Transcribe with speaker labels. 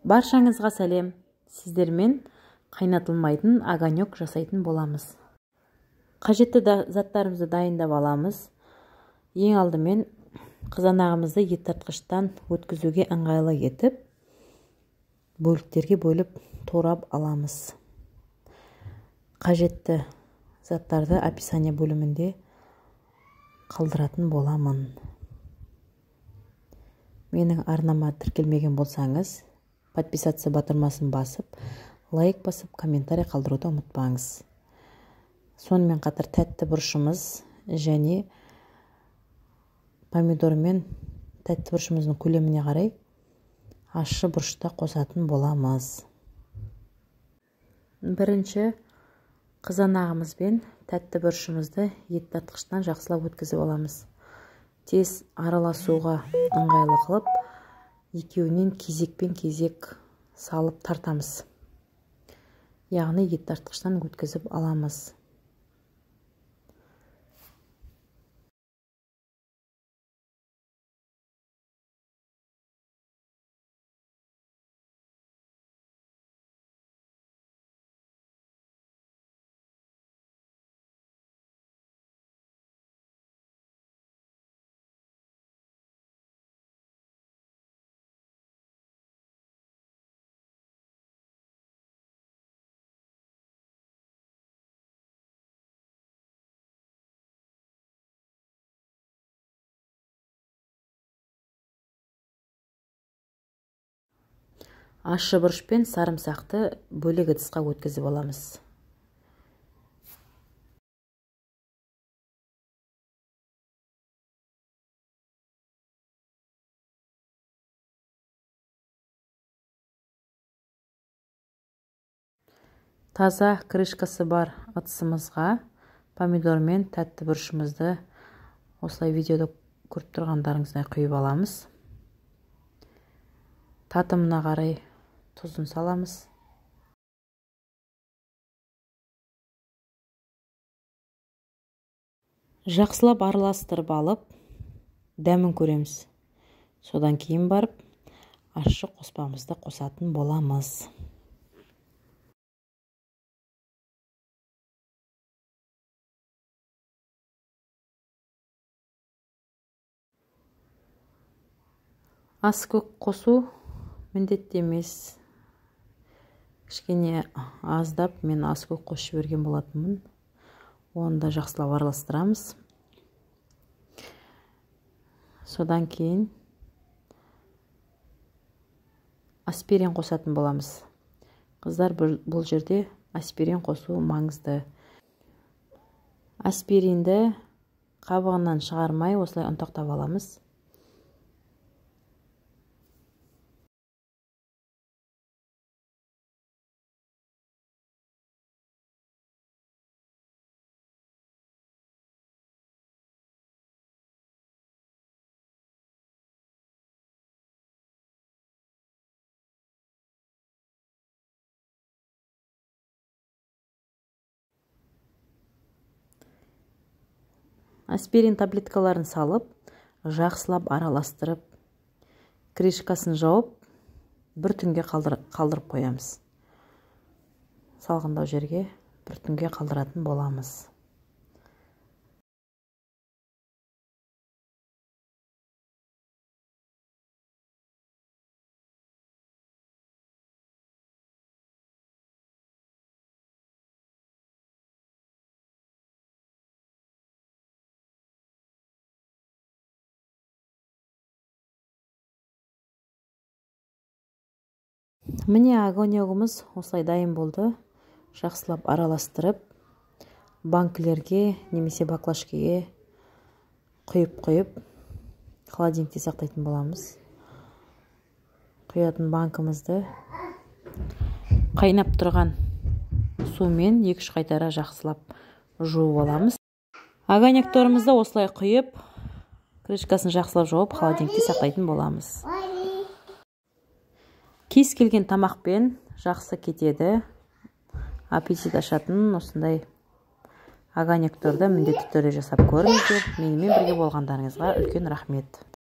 Speaker 1: Баршаңызға сәлем. Сіздермен қайнатылмайтын огонек жасайтын боламыз. Қажетті заттарымызды дайындап аламыз. Ең алдымен қызанағымызды ет тартқыштан өткізуге ыңғайлы етіп, бөліктерге бөліп турап аламыз. Қажетті заттарды описание бөлімінде қалдыратын боламын. Менің арнама тіркелмеген болсаңыз, подписаться батырмасын басып, лайк басып, комментарий қалдыруды ұмытпаңыз. Сонымен қатар тәтті бұрышымыз және помидор мен тәтті бұрышымыздың көлеміне қарай ащы бұрышта қосатын боламыз. Бірінші қызанағымыз бен тәтті бұрышымызды ет тартқыштан жақсылап өткізіп аламыз. Тез араласуға ыңғайлы қылып, екеуінен кезекпен кезек салып тартамыз. Яғни ет тартқыштан өткізіп аламыз. Ащы бұрыш пен сарымсақты бөлек ыдысқа өткізіп аламыз. Таза крышкасы бар ыдысымызға помидор мен тәтті бұрышымызды осылай видеода көріп тұрғандарыңыздай құйып аламыз. Татымына қарай тұзын саламыз. Жақсылап араластырып алып, дәмін көреміз. Содан кейін барып, ащы қоспамызды қосатын боламыз. Ас көк қосу міндетті емес. Кішкене аздап мен ас көк қосып жіберген болатынмын. Оны да жақсылап араластырамыз. Содан кейін аспирин қосатын боламыз. Қыздар, бұл жерде аспирин қосу маңызды. Аспиринді қабығынан шығармай осылай ұнтақтап аламыз. Аспирин таблеткаларын салып, жақсылап араластырып, крышкасын жауып, бір түнге қалдырып қоямыз. Салғындау жерге бір түнге қалдыратын боламыз. Міне огонегіміз осылай дайын болды. Жақсылап араластырып, банкілерге немесе баклажкеге құйып, холодильникте сақтайтын боламыз. Құятын банкімізді қайнап тұрған сумен 2-3 қайтара жақсылап жуып аламыз. Огонекторымызды осылай құйып, крышкасын жақсылап жауып, холодильникте сақтайтын боламыз. Кез келген тамақпен жақсы кетеді. Аппетит ашатын осындай огонекторды міндетті түрде жасап көріңіздер. Менімен бірге болғандарыңызға үлкен рахмет.